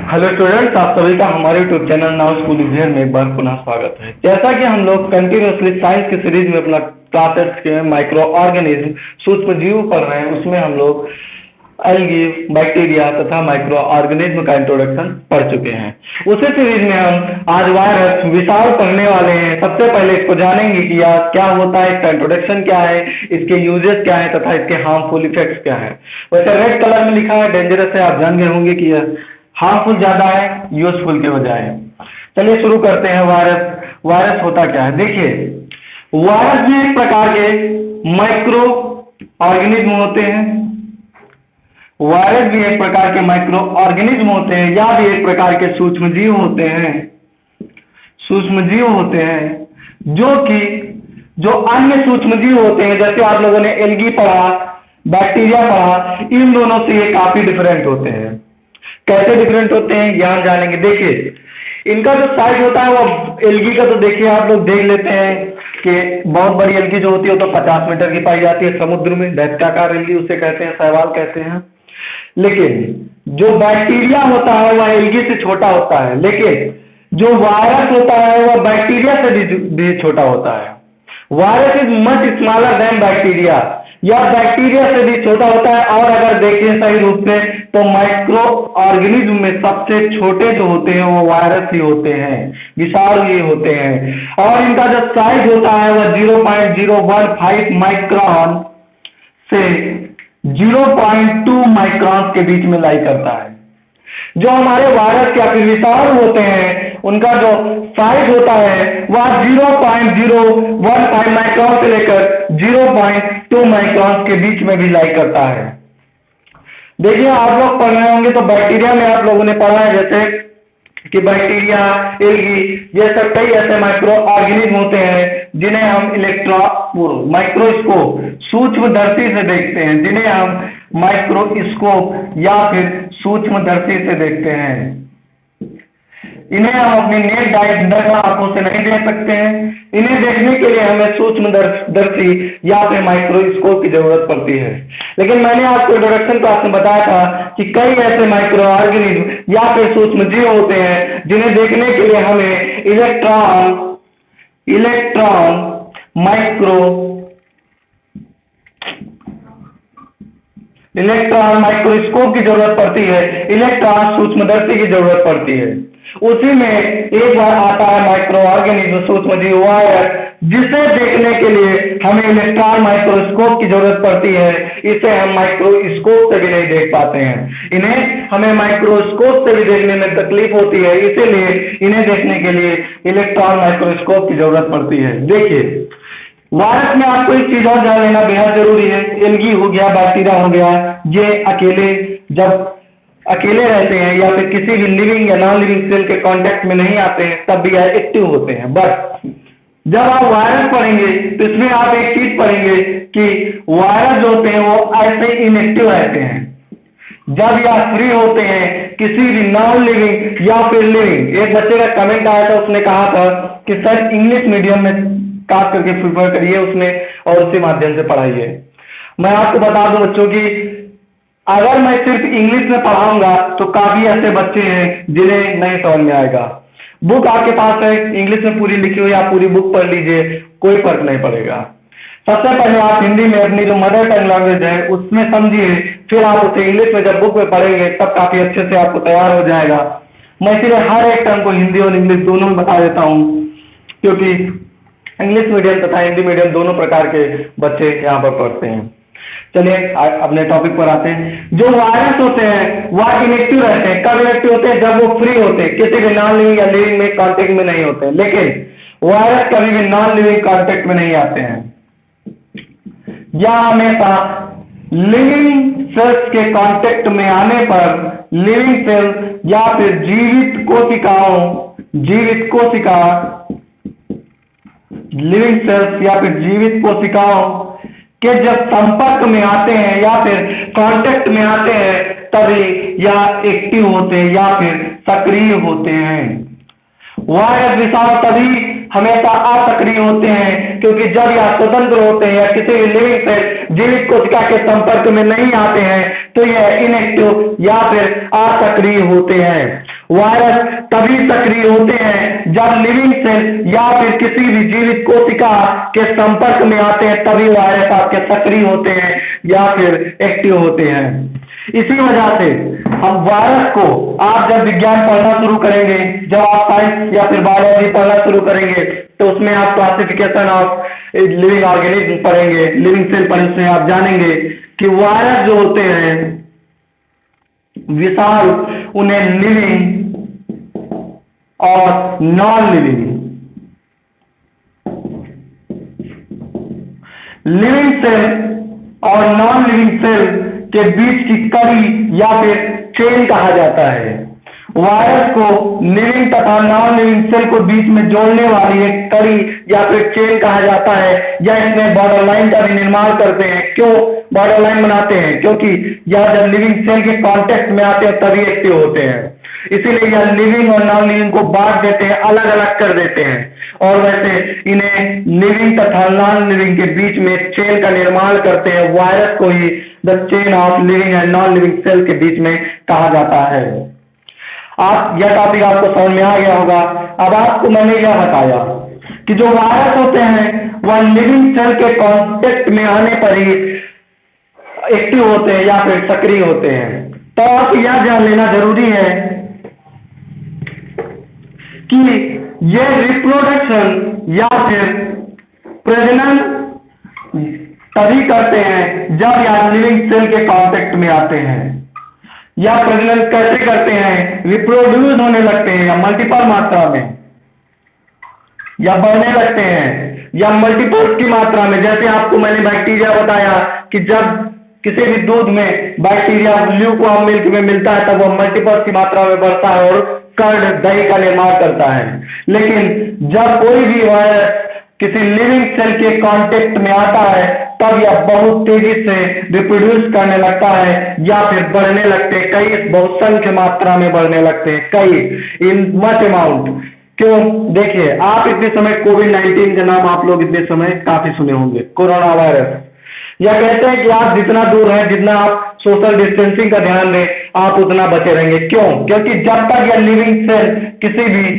Hello students, आप सभी का हमारे YouTube channel now school is here में एक बार पुनः स्वागत है। जैसा कि हम लोग कंटिन्यूसली साइंस की सीरीज में अपना क्लासेस के माइक्रो ऑर्गेनिज्म सूक्ष्म जीव पढ़ रहे हैं, उसमें हम लोग एल्गी, बैक्टीरिया तथा माइक्रो ऑर्गेनिज्म का इंट्रोडक्शन पढ़ चुके हैं। उसी सीरीज में हम आज वायरस विषाणु पढ़ने वाले हैं। सबसे पहले इसको जानेंगे कि यह क्या होता है, इसका इंट्रोडक्शन क्या है, इसके यूजेस क्या है तथा इसके हार्मफुल इफेक्ट्स क्या है। वैसे रेड कलर में लिखा है डेंजरस है, आप जान गए होंगे कि यह हार्मफुल ज्यादा है यूजफुल के बजाय। चलिए शुरू करते हैं। वायरस होता क्या है, देखिए वायरस भी एक प्रकार के माइक्रो ऑर्गेनिज्म होते हैं। वायरस भी एक प्रकार के माइक्रो ऑर्गेनिज्म होते हैं या भी एक प्रकार के सूक्ष्म जीव होते हैं। सूक्ष्म जीव होते हैं जो अन्य सूक्ष्म जीव होते हैं, जैसे आप लोगों ने एल्गी पढ़ा, बैक्टीरिया पढ़ा, इन दोनों से ये काफी डिफरेंट होते हैं। कैसे डिफरेंट होते हैं यहाँ जानेंगे। देखिए इनका जो साइज होता है वो एल्गी का तो देखिए आप लोग देख लेते हैं कि बहुत बड़ी एल्गी जो होती है वो तो 50 मीटर की पाई जाती है समुद्र में, दैत्याकार एल्गी उसे कहते हैं, शैवाल कहते हैं। लेकिन जो बैक्टीरिया होता है वह एल्गी से छोटा होता है, लेकिन जो वायरस होता है वह बैक्टीरिया से भी छोटा होता है। Virus is much smaller than bacteria, या बैक्टीरिया से भी छोटा होता है। और अगर देखें सही रूप से तो माइक्रो ऑर्गेनिज्म में सबसे छोटे जो होते हैं वो वायरस ही होते हैं, विषाणु ही होते हैं। और इनका जो साइज होता है वह 0.015 माइक्रॉन से 0.2 माइक्रॉन के बीच में लाई करता है। जो हमारे वायरस या फिर विषाणु होते हैं उनका जो साइज होता है वह 0.015 माइक्रॉन से लेकर 0.2 माइक्रॉन के बीच में भी लाई करता है। देखिए आप लोग पढ़ रहे होंगे तो बैक्टीरिया में आप लोगों ने पढ़ा है जैसे कि बैक्टीरिया, एल्गी, ये सब कई ऐसे माइक्रो ऑर्गेनिज्म होते हैं जिन्हें हम माइक्रोस्कोप सूक्ष्मदर्शी से देखते हैं, जिन्हें हम माइक्रोस्कोप या फिर सूक्ष्मदर्शी से देखते हैं। इन्हें हम अपनी नेट आंखों से नहीं देख सकते हैं। इन्हें देखने के लिए हमें सूक्ष्मदर्शी या फिर माइक्रोस्कोप की जरूरत पड़ती है। लेकिन मैंने आपको इंट्रोडक्शन क्लास में बताया था कि कई ऐसे माइक्रो ऑर्गेनिज्म या फिर सूक्ष्म जीव होते हैं जिन्हें देखने के लिए हमें इलेक्ट्रॉन माइक्रोस्कोप की जरूरत पड़ती है, इलेक्ट्रॉन सूक्ष्मदर्शी की जरूरत पड़ती है। उसी में एक बार आता है माइक्रो ऑर्गेनिज्म सूक्ष्म जीव वायरस, जिसे देखने के लिए हमें इलेक्ट्रॉन माइक्रोस्कोप की जरूरत पड़ती है। इसे हम माइक्रोस्कोप से भी नहीं देख पाते हैं, इन्हें हमें माइक्रोस्कोप से भी देखने में तकलीफ होती है, इसीलिए इन्हें देखने के लिए इलेक्ट्रॉन माइक्रोस्कोप की जरूरत पड़ती है। देखिए वायरस में आपको एक चीज और जान लेना बेहद जरूरी है। एल्गी हो गया, बैक्टीरिया हो गया, ये जब अकेले रहते हैं या फिर किसी भी लिविंग या नॉन लिविंग सेल के कांटेक्ट में नहीं आते हैं तब भी यह एक्टिव होते हैं। बट जब आप वायरस पढ़ेंगे तो इसमें आप एक चीज पढ़ेंगे कि वायरस जो होते हैं वो ऐसे इनएक्टिव रहते हैं जब यह फ्री होते हैं किसी भी नॉन लिविंग या फिर लिविंग। एक बच्चे का कमेंट आया था, उसने कहा था कि सर इंग्लिश मीडियम में खास करके प्रिफर करिए उसमें और उसी माध्यम से पढ़ाइए। मैं आपको बता दूं बच्चों की अगर मैं सिर्फ इंग्लिश में पढ़ाऊंगा तो काफी ऐसे बच्चे हैं जिन्हें नहीं समझ में आएगा। बुक आपके पास है, इंग्लिश में पूरी लिखी हुई, आप पूरी बुक पढ़ लीजिए, कोई फर्क नहीं पड़ेगा। सबसे पहले आप हिंदी में अपनी जो मदर टंग लैंग्वेज है उसमें समझिए, फिर आप उसे इंग्लिश में जब बुक में पढ़ेंगे तब काफी अच्छे से आपको तैयार हो जाएगा। मैं इसलिए हर एक टर्म को हिंदी और इंग्लिश दोनों में बता देता हूँ, क्योंकि इंग्लिश मीडियम तथा हिंदी मीडियम दोनों प्रकार के बच्चे यहाँ पर पढ़ते हैं। चलिए अपने टॉपिक पर आते हैं। जो वायरस होते हैं वह इनएक्टिव रहते हैं। कब इनएक्टिव होते हैं? जब वो फ्री होते हैं, किसी भी नॉन लिविंग या लिविंग में कांटेक्ट में नहीं होते हैं। लेकिन वायरस कभी भी नॉन लिविंग कांटेक्ट में नहीं आते हैं, या हमेशा लिविंग सेल्स के कांटेक्ट में आने पर लिविंग सेल या फिर जीवित कोशिकाओं के जब संपर्क में आते हैं या फिर कांटेक्ट में आते हैं तभी या एक्टिव होते हैं या फिर सक्रिय होते हैं। वायरस विषाणु तभी हमेशा असक्रिय होते हैं क्योंकि जब यह स्वतंत्र होते हैं या किसी भी लिविंग से जीवित कोशिका के संपर्क में नहीं आते हैं तो यह इनएक्टिव या फिर असक्रिय होते हैं। वायरस तभी सक्रिय होते हैं जब लिविंग सेल या फिर किसी भी जीवित कोशिका के संपर्क में आते हैं, तभी वायरस आपके सक्रिय होते हैं या फिर एक्टिव होते हैं। इसी वजह से हम वायरस को, आप जब विज्ञान पढ़ना शुरू करेंगे, जब आप साइंस या फिर बायोलॉजी पढ़ना शुरू करेंगे, तो उसमें आप क्लासिफिकेशन ऑफ लिविंग ऑर्गेनिज्म पढ़ेंगे, लिविंग सेल पढ़ने से आप जानेंगे कि वायरस जो होते हैं विशाल, उन्हें लिविंग और नॉन लिविंग, लिविंग सेल और नॉन लिविंग सेल के बीच की कड़ी या फिर चेन कहा जाता है। वायरस को लिविंग तथा नॉन लिविंग सेल को बीच में जोड़ने वाली एक कड़ी या फिर चेन कहा जाता है, या इसमें बॉर्डर लाइन का भी निर्माण करते हैं। क्यों बॉर्डर लाइन बनाते हैं? क्योंकि यह जब लिविंग सेल के कांटेक्ट में आते हैं तभी एक्टिव होते हैं, इसीलिए यह लिविंग और नॉन लिविंग को बांट देते हैं, अलग अलग कर देते हैं। और वैसे इन्हें लिविंग तथा नॉन लिविंग के बीच में चेन का निर्माण करते हैं। वायरस को ही the chain of living and non living cell के बीच में कहा जाता है। यह टॉपिक आपको समझ में आ गया होगा। अब आपको मैंने यह बताया कि जो वायरस होते हैं वह लिविंग सेल के कांटेक्ट में आने पर ही एक्टिव होते हैं या फिर सक्रिय होते हैं। तो आपको यह जान लेना जरूरी है कि यह रिप्रोडक्शन या फिर प्रजनन तभी करते हैं जब यह लिविंग सेल के कांटेक्ट में आते हैं। या प्रजनन कैसे करते हैं? रिप्रोड्यूस होने लगते हैं या मल्टीपल मात्रा में, या बढ़ने लगते हैं या मल्टीपल्स की मात्रा में। जैसे आपको मैंने बैक्टीरिया बताया कि जब किसी भी दूध में बैक्टीरिया ल्यूकवार्म मिल्क में मिलता है तब वह मल्टीपल्स की मात्रा में बढ़ता है और कर्ड दही का निर्माण करता है। लेकिन जब कोई भी वायरस किसी लिविंग सेल के कांटेक्ट में आता है तब यह बहुत तेजी से रिप्रोड्यूस करने लगता है या फिर बढ़ने लगते हैं, कई बहुसंख्य मात्रा में बढ़ने लगते हैं, कई इन मच अमाउंट। क्यों? देखिए, आप इतने समय कोविड-19 का नाम आप लोग इतने समय काफी सुने होंगे, कोरोना वायरस। यह कहते हैं कि आप जितना दूर हैं, जितना आप सोशल डिस्टेंसिंग का ध्यान दें, आप उतना बचे रहेंगे। क्यों? क्योंकि जब तक यह लिविंग सेल किसी भी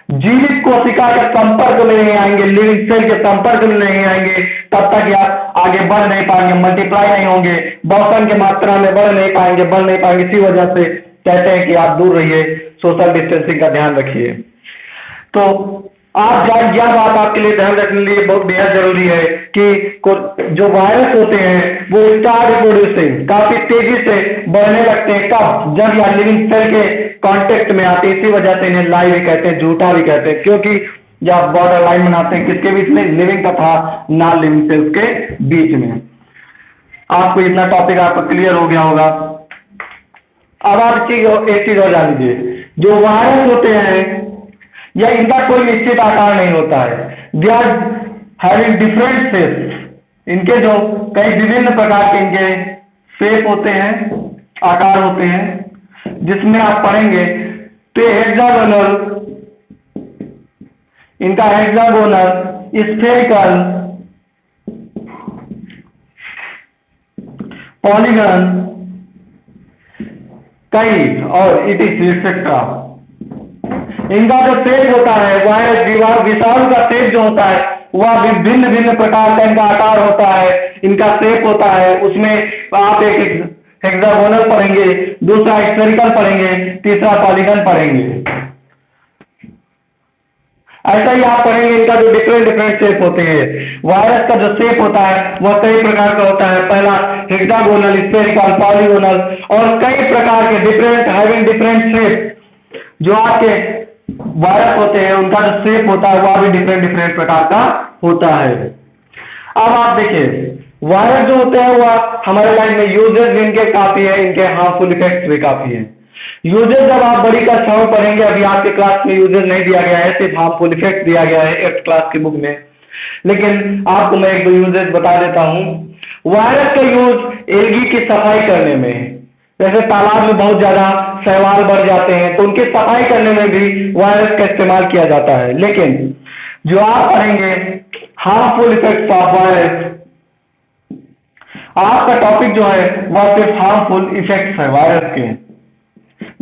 जीवित कोशिका के संपर्क में नहीं आएंगे, लिविंग सेल के संपर्क में नहीं आएंगे, तब तक यह आगे बढ़ नहीं पाएंगे, मल्टीप्लाई नहीं होंगे, बहुसंख्य के मात्रा में बढ़ नहीं पाएंगे। इसी वजह से कहते हैं कि आप दूर रहिए, सोशल डिस्टेंसिंग का ध्यान रखिए। तो आप यह बात आपके लिए ध्यान रखने के लिए बहुत बेहद जरूरी है कि जो वायरस होते हैं वो स्टार्ट रिप्रोड्यूसिंग, काफी तेजी से बढ़ने लगते हैं। कब? जब यह लिविंग सेल के कांटेक्ट में आते हैं। इसी वजह से इन्हें लाइव भी कहते हैं, झूठा भी कहते हैं, क्योंकि यह बॉर्डर लाइन बनाते हैं किसके बीच में? लिविंग तथा नॉन लिविंग सेल्स के बीच में। आपको इतना टॉपिक आपको क्लियर हो गया होगा। अब आप एक चीज और जान लीजिए, जो वायरस होते हैं या इनका कोई निश्चित आकार नहीं होता है। They are having different shape. इनके जो कई विभिन्न प्रकार के इनके शेप होते हैं, आकार होते हैं, जिसमें आप पढ़ेंगे तो हेक्सागोनल, इनका हेक्सागोनल, स्फेरिकल, पॉलीगन, कई और इट इज एक्सेट्रा। इनका जो शेप होता है, वह विषाणु का शेप जो होता है वह भिन्न भिन्न प्रकार का इनका आकार होता है, इनका शेप होता है। उसमें आप एक हेक्सागोनल पढ़ेंगे, दूसरा स्फेरिकल पढ़ेंगे, तीसरा पॉलीगन पढ़ेंगे। ऐसा ही आप पढ़ेंगे इनका जो डिफरेंट शेप होते हैं। वायरस का जो शेप होता है वह कई प्रकार का होता है। पहला हेक्सागोनल, स्फेरिकल, पॉलीगोनल और कई प्रकार के डिफरेंट शेप जो आपके वायरस होते हैं, उनका जो शेप होता है वह भी डिफरेंट प्रकार का होता है। अब आप देखिए, वायरस जो होते हैं वह हमारे लाइफ में यूजेस भी इनके काफी है, इनके हार्मफुल इफेक्ट्स भी काफी है। यूजेस जब आप बड़ी कक्षा में पढ़ेंगे, अभी आपके क्लास में यूजेस नहीं दिया गया है, सिर्फ हार्मफुल इफेक्ट दिया गया है 8th क्लास की बुक में। लेकिन आपको मैं एक दो यूजेस बता देता हूँ। वायरस का यूज एल्गी की सफाई करने में, जैसे तालाब में बहुत ज्यादा शैवाल बढ़ जाते हैं तो उनकी सफाई करने में भी वायरस का इस्तेमाल किया जाता है। लेकिन जो आप पढ़ेंगे हार्मफुल इफेक्ट्स ऑफ वायरस, आपका टॉपिक जो है वह सिर्फ हार्मफुल इफेक्ट्स है वायरस के।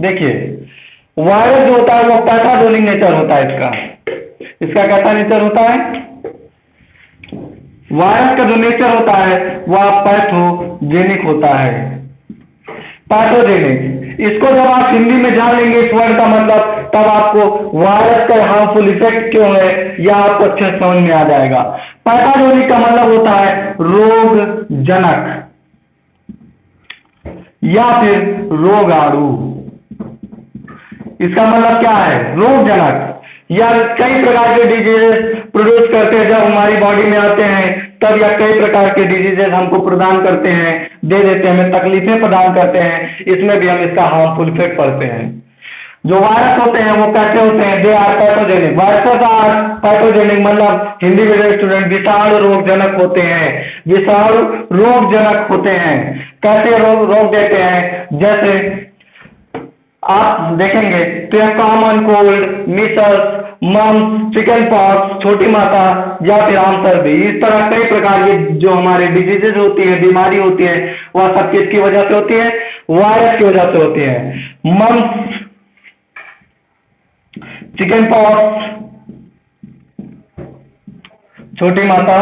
देखिए, वायरस जो होता है वो पैथोजेनिक नेचर होता है इसका। इसका कैसा नेचर होता है? वायरस का जो नेचर होता है वह पैथोजेनिक होता है। पैथोजेनिक, इसको जब आप हिंदी में जान लेंगे इस वर्ड का मतलब, तब आपको वायरस का हार्मफुल इफेक्ट क्यों है यह आपको अच्छे से समझ में आ जाएगा। पैथोजेनिक का मतलब होता है रोगजनक या फिर रोगाणु। इसका मतलब क्या है? रोगजनक या कई प्रकार के डिजीजेस प्रोड्यूस करते हैं। जब हमारी बॉडी में आते हैं तब या कई प्रकार के डिजीजेस हमको प्रदान करते हैं, दे देते हैं, हमें तकलीफें प्रदान करते हैं, इसमें भी हम इसका हार्मफुल इफेक्ट पड़ते हैं। जो वायरस होते हैं वो कैसे होते हैं? They are pathogenic. Virus are pathogenic मतलब हिंदी मीडियम स्टूडेंट विषाणु रोगजनक होते हैं। विषाणु रोगजनक होते हैं। कैसे रोग देते हैं? जैसे आप देखेंगे तो यह common cold, measles, mumps, chicken pox, छोटी माता या फिर आम सर्दी, इस तरह कई प्रकार की जो हमारे डिजीजेज होती है, बीमारी होती है, वह सब किसकी वजह से होती है? वायरस की वजह से होती है। मम्स, चिकन पॉक्स, छोटी माता,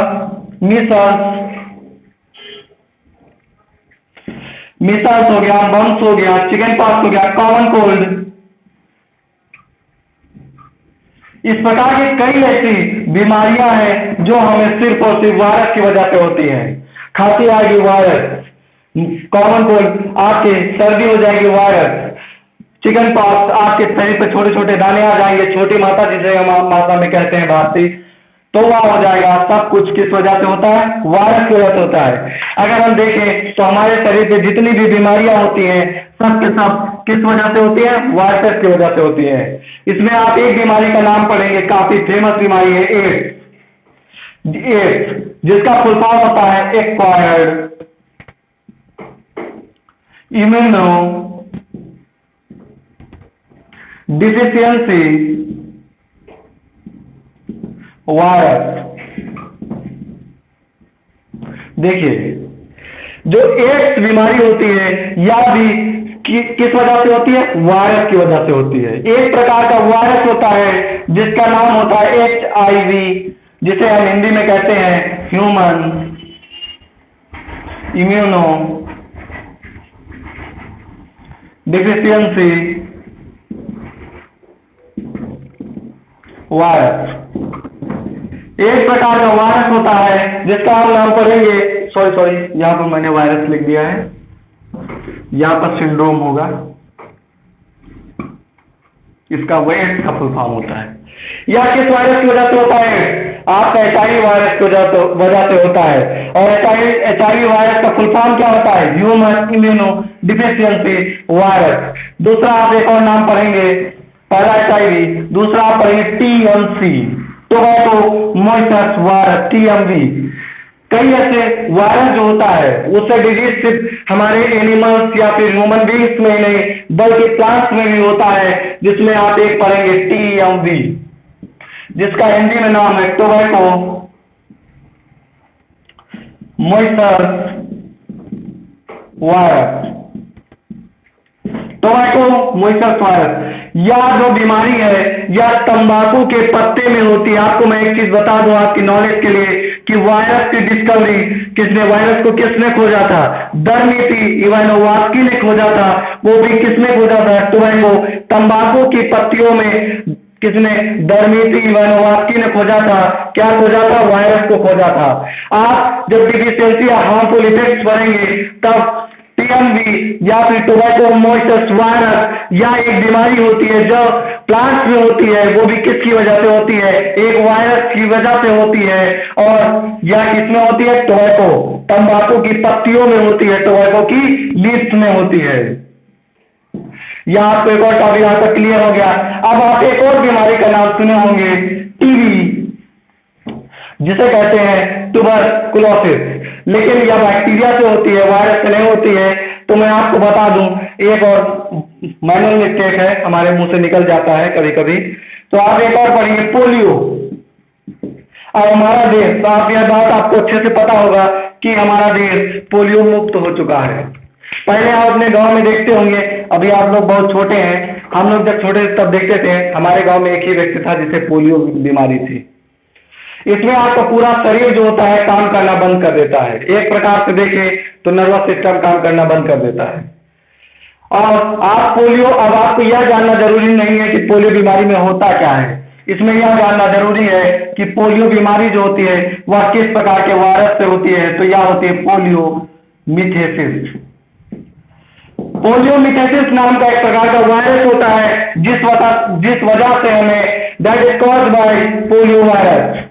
मीसल्स हो गया, मम्स हो गया, चिकन पॉक्स हो गया, कॉमन कोल्ड, इस प्रकार की कई ऐसी बीमारियां हैं जो हमें सिर्फ और सिर्फ वायरस की वजह से होती है। खांसी आएगी वायरस, कॉमन कोल्ड आपके सर्दी हो जाएगी वायरस, चिकन पॉक्स आपके शरीर पे छोटे छोटे दाने आ जाएंगे, छोटी माता जिसे हम माता में कहते हैं भारती, तो वह हो जाएगा। सब कुछ किस वजह से होता है? वायरस की वजह से होता है। अगर हम देखें तो हमारे शरीर पे जितनी भी बीमारियां होती हैं सब के सब किस वजह से होती है? वायरस की वजह से होती है। इसमें आप एक बीमारी का नाम पढ़ेंगे, काफी फेमस बीमारी है एड्स। एड्स जिसका फुल फॉर्म होता है एक्वायर्ड इम्यूनो डिफिशियंसी वायरस। देखिए जो एड्स बीमारी होती है या भी किस वजह से होती है? वायरस की वजह से होती है। एक प्रकार का वायरस होता है जिसका नाम होता है HIV, जिसे हम हिंदी में कहते हैं ह्यूमन इम्यूनो डिफिशियंसी वायरस। एक प्रकार का वायरस होता है जिसका हम नाम पढ़ेंगे, सॉरी यहाँ पर मैंने वायरस लिख दिया है, यहाँ पर सिंड्रोम होगा, इसका एड्स का फुल फॉर्म होता है। यह किस वायरस की वजह से होता है? आपका HIV वायरस की वजह से होता है। और HIV वायरस का फुल फॉर्म क्या होता है? Human immuno deficiency virus. दूसरा आप एक और नाम पढ़ेंगे, पहला HIV, दूसरा आप पढ़ेंगे TMC, टोबैको मोइसस वायरस, TMV। कई ऐसे वायरस जो होता है उससे डिजीज सिर्फ हमारे एनिमल्स या फिर ह्यूमन बींग्स में नहीं बल्कि प्लांट्स में भी होता है, जिसमें आप एक पढ़ेंगे TMV, जिसका हिंदी में नाम है टोबैको मोइसस वायरस। टोबैको मोइसस वायरस या जो बीमारी है या तंबाकू के पत्ते में होती है। आपको मैं एक चीज बता दूं आपकी नॉलेज के लिए कि वायरस की डिस्कवरी वायरस को किसने खोजा था? दरमिती इवानोवास्की ने खोजा था। वो भी किसने खोजा था? टोबैको तंबाकू की पत्तियों में किसने? दरमिती इवानोवास्की ने खोजा था। क्या खोजा था? वायरस को खोजा था। आप जब डिफिशियंसी या हार्मफुल इफेक्ट्स पढ़ेंगे तब TMV या फिर टोबैको मोइसस वायरस या एक बीमारी होती है जो प्लांट्स में होती है, वो भी किसकी वजह से होती है? एक वायरस की वजह से होती है। और यह किसमें होती है? टोबैको तंबाकू की पत्तियों में होती है, टोबैको की लीव्स में होती है। यह आपको एक और टॉपिक यहाँ तक क्लियर हो गया। अब आप एक और बीमारी का नाम सुने होंगे, TB, जिसे कहते हैं ट्यूबरकुलोसिस, लेकिन यह बैक्टीरिया से होती है, वायरस से नहीं होती है। तो मैं आपको बता दूं, एक और मैनुअल मिस्टेक है, हमारे मुंह से निकल जाता है कभी कभी। तो आप एक और पढ़िए, पोलियो। अब हमारा देश, तो आप यह बात आपको अच्छे से पता होगा कि हमारा देश पोलियो मुक्त हो चुका है। पहले आप अपने गांव में देखते होंगे, अभी आप लोग बहुत छोटे हैं हम लोग जब छोटे तब देखते थे, हमारे गांव में एक ही व्यक्ति था जिसे पोलियो बीमारी थी। इसमें आपका पूरा शरीर जो होता है काम करना बंद कर देता है, एक प्रकार से देखें तो नर्वस सिस्टम काम करना बंद कर देता है। और आप पोलियो, अब आपको यह जानना जरूरी नहीं है कि पोलियो बीमारी में होता क्या है, इसमें यह जानना जरूरी है कि पोलियो बीमारी जो होती है वह किस प्रकार के वायरस से होती है। तो यह होती है पोलियो मिथेसिस। पोलियो मिथेसिस नाम का एक प्रकार का वायरस होता है जिस वजह से हमें, that is caused by polio virus.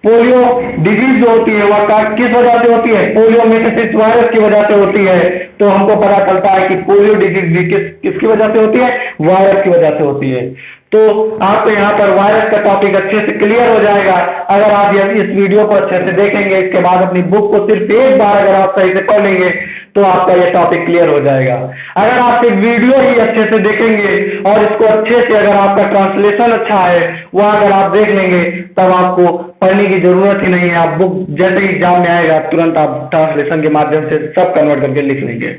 Polio disease जो होती है वह किस वजह से होती है, पोलियो मिथेसिस वायरस की वजह से होती है। तो हमको पता चलता है कि पोलियो डिजीज भी किसकी वजह से होती है, वायरस की वजह से होती है। तो आपको यहाँ पर वायरस का टॉपिक अच्छे से क्लियर हो जाएगा अगर आप इस वीडियो को अच्छे से देखेंगे। इसके बाद अपनी बुक को सिर्फ एक बार अगर आप सही से पढ़ लेंगे तो आपका यह टॉपिक क्लियर हो जाएगा। अगर आप सिर्फ वीडियो ही अच्छे से देखेंगे और इसको अच्छे से, अगर आपका ट्रांसलेशन अच्छा है वह अगर आप देख लेंगे, तब आपको पढ़ने की जरूरत ही नहीं है। आप बुक जैसे ही एग्जाम में आएगा तुरंत आप ट्रांसलेशन के माध्यम से सब कन्वर्ट करके लिख लेंगे।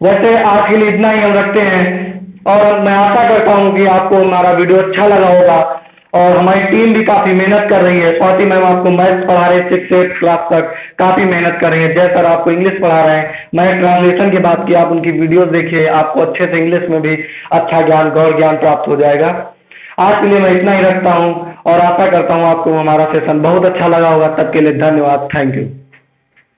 वैसे आज के लिए इतना ही हम रखते हैं और मैं आशा करता हूँ कि आपको हमारा वीडियो अच्छा लगा होगा। और हमारी टीम भी काफ़ी मेहनत कर रही है। स्वाति मैम आपको मैथ्स पढ़ा रहे हैं 6 से 8 क्लास तक, काफ़ी मेहनत कर रही है। जय सर आपको इंग्लिश पढ़ा रहे हैं। मैं ट्रांसलेशन की बात की, आप उनकी वीडियोस देखिए, आपको अच्छे से इंग्लिश में भी अच्छा ज्ञान, गौर ज्ञान प्राप्त हो जाएगा। आज के लिए मैं इतना ही रखता हूँ और आशा करता हूँ आपको हमारा सेशन बहुत अच्छा लगा होगा। तब के लिए धन्यवाद, थैंक यू।